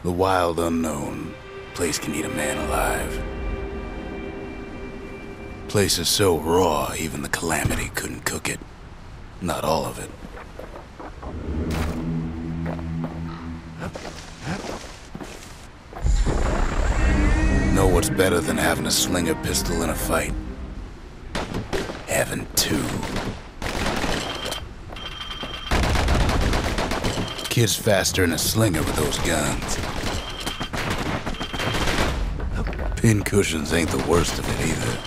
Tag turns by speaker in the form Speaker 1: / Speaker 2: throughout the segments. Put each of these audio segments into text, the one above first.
Speaker 1: The wild unknown. Place can eat a man alive. Place is so raw, even the Calamity couldn't cook it. Not all of it. Know what's better than having a slinger pistol in a fight? Having two. Kid's faster than a slinger with those guns. Pin cushions ain't the worst of it either.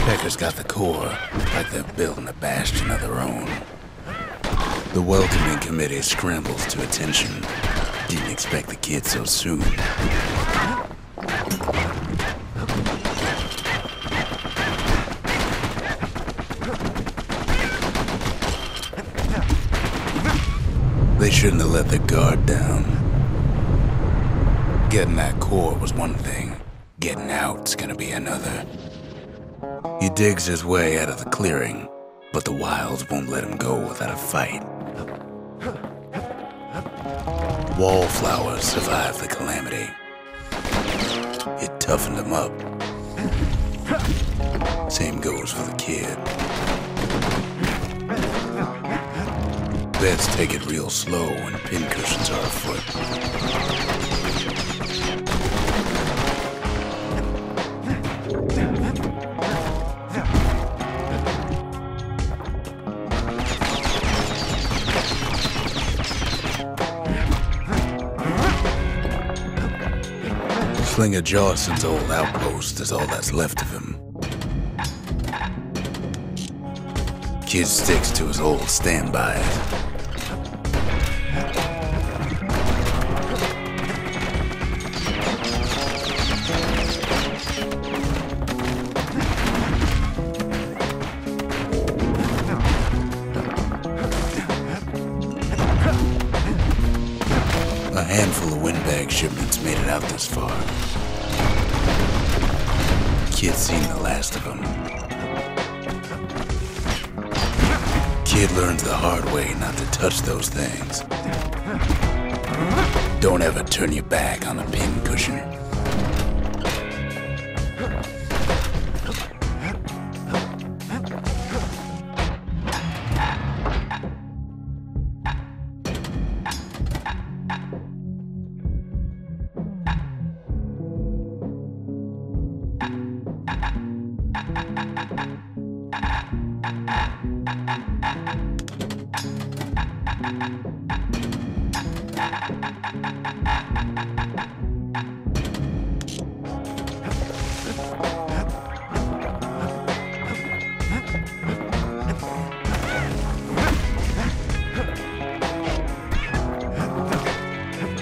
Speaker 1: Pecker's got the core, like they're building a Bastion of their own. The welcoming committee scrambles to attention. Didn't expect the kid so soon. They shouldn't have let their guard down. Getting that core was one thing. Getting out's gonna be another. He digs his way out of the clearing, but the wilds won't let him go without a fight. Wallflowers survived the Calamity. It toughened him up. Same goes for the kid. Vets take it real slow when pincushions are afoot. Slinger Jawson's old outpost is all that's left of him. Kid sticks to his old standbys. A handful of windbag shipments made it out this far. Kid's seen the last of them. Kid learns the hard way not to touch those things. Don't ever turn your back on a pincushion.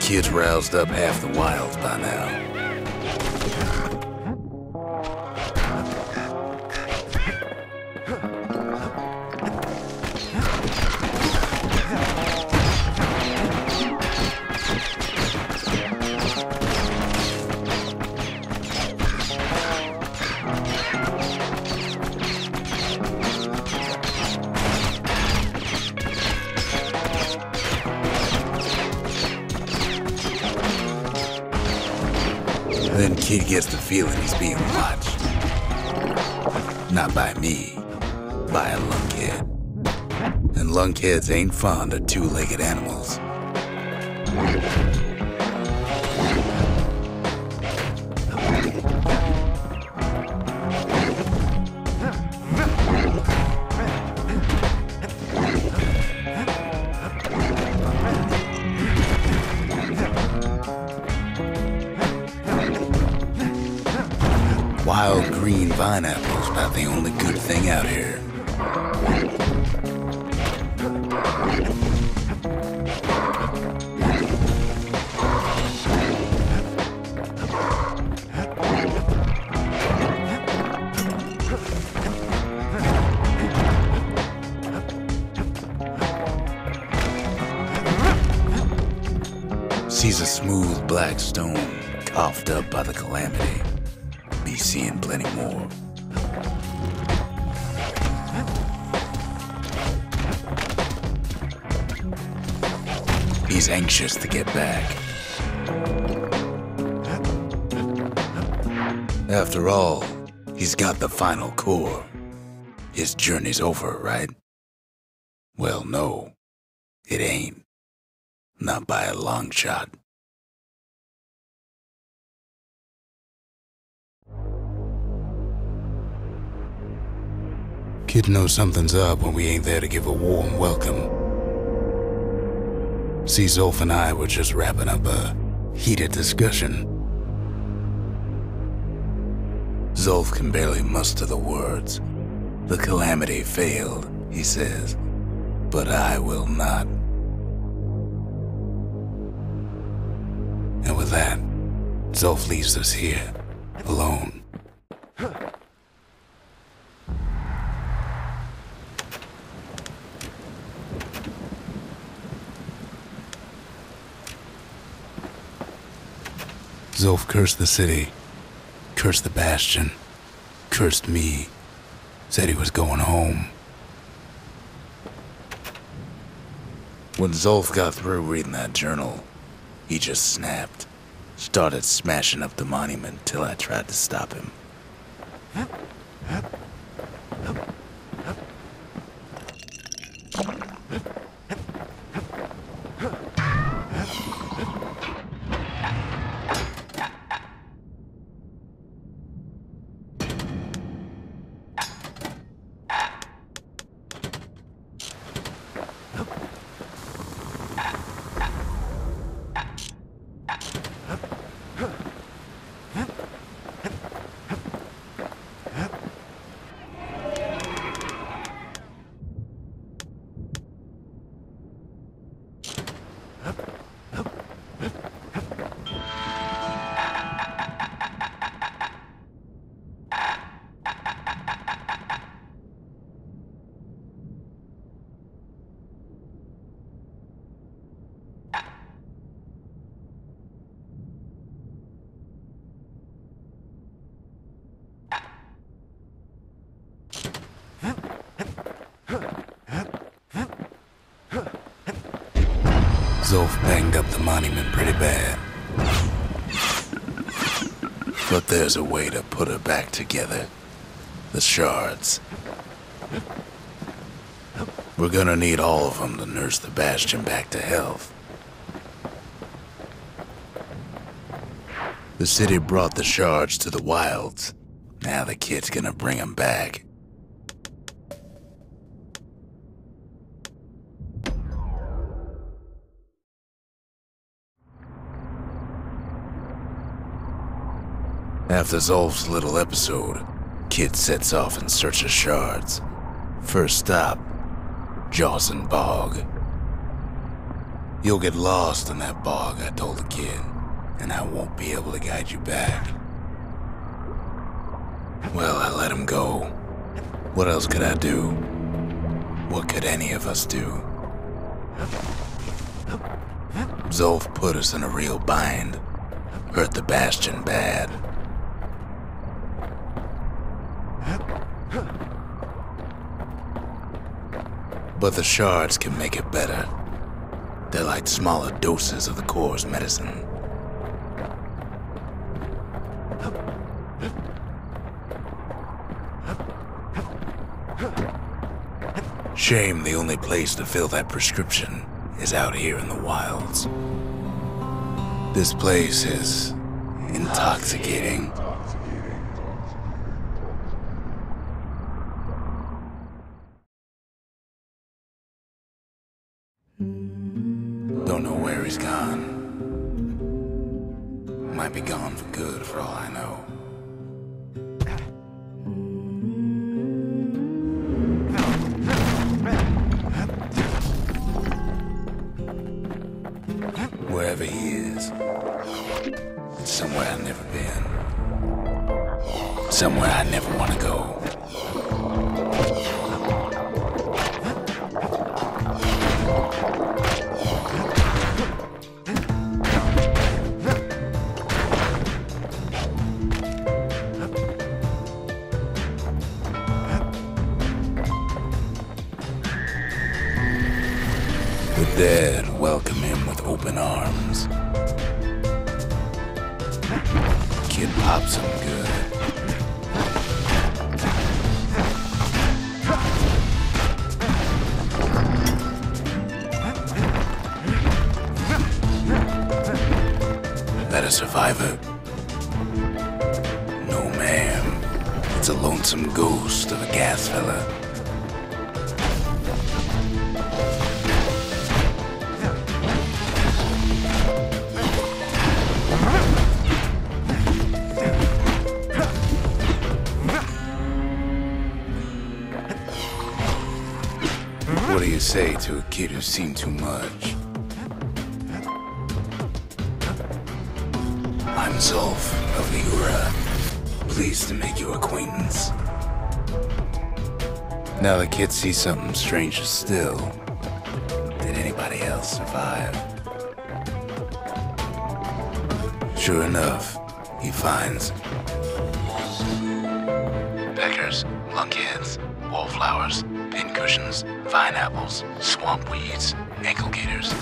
Speaker 1: Kid's roused up half the wilds by now. Then Kid gets the feeling he's being watched. Not by me, by a lunkhead. And lunkheads ain't fond of two-legged animals. Wild green vine apple's about the only good thing out here. a smooth black stone coughed up by the calamity. Be seeing plenty more. He's anxious to get back. After all, he's got the final core. His journey's over, right? Well, no, it ain't. Not by a long shot. Kid knows something's up when we ain't there to give a warm welcome. See, Zolf and I were just wrapping up a heated discussion. Zolf can barely muster the words. The calamity failed, he says, but I will not. And with that, Zolf leaves us here, alone. Zolf cursed the city, cursed the Bastion, cursed me, said he was going home. When Zolf got through reading that journal, he just snapped, started smashing up the monument till I tried to stop him. Zolf banged up the monument pretty bad. But there's a way to put her back together. The shards. We're gonna need all of them to nurse the Bastion back to health. The city brought the shards to the wilds. Now the kid's gonna bring them back. After Zolf's little episode, Kid sets off in search of shards. First stop, Jawson Bog. You'll get lost in that bog, I told the kid, and I won't be able to guide you back. Well, I let him go. What else could I do? What could any of us do? Zolf put us in a real bind. Hurt the Bastion bad. But the shards can make it better. They're like smaller doses of the core's medicine. Shame the only place to fill that prescription is out here in the wilds. This place is intoxicating. Don't know where he's gone. Might be gone for good for all I know. Wherever he is, it's somewhere I've never been. Somewhere I never want to go. Dad welcomed him with open arms. Kid pops him good. That a survivor? No, ma'am. It's a lonesome ghost of a gas fella. What do you say to a kid who's seen too much? I'm Zulf of the Ura. Pleased to make your acquaintance. Now the kid sees something stranger still. Did anybody else survive? Sure enough, he finds peckers, lunkheads, wallflowers, pincushions, vine apples, swamp weeds, ankle gators.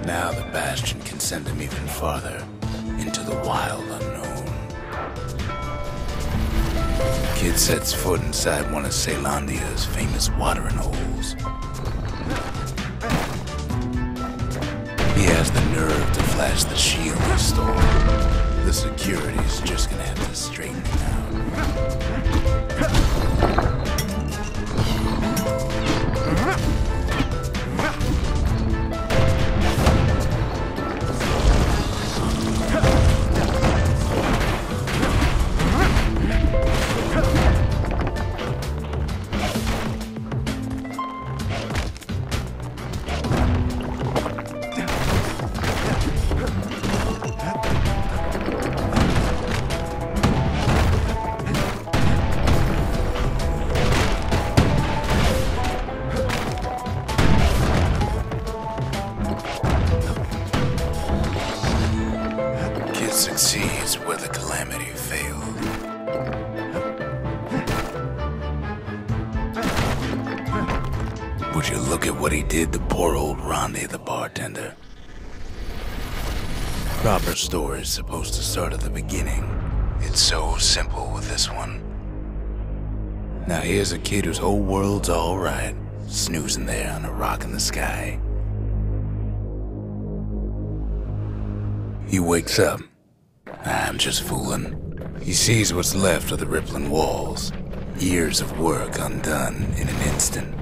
Speaker 1: Now the Bastion can send him even farther, into the wild unknown. Kid sets foot inside one of Ceylondia's famous watering holes. He has the nerve to flash the shield he stole. The security's just gonna have to straighten him out. Succeeds where the calamity failed. Would you look at what he did to poor old Ronde the bartender? Proper story's supposed to start at the beginning. It's so simple with this one. Now here's a kid whose whole world's alright, snoozing there on a rock in the sky. He wakes up. I'm just fooling. He sees what's left of the rippling walls. Years of work undone in an instant.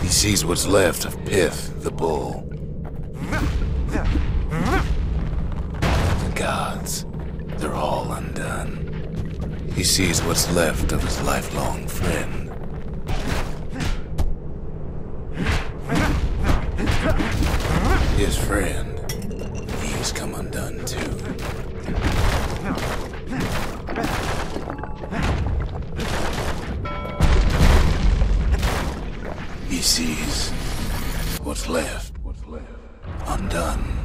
Speaker 1: He sees what's left of Pith, the bull. The gods, they're all undone. He sees what's left of his lifelong friend. His friend, he's come undone too. He sees what's left undone.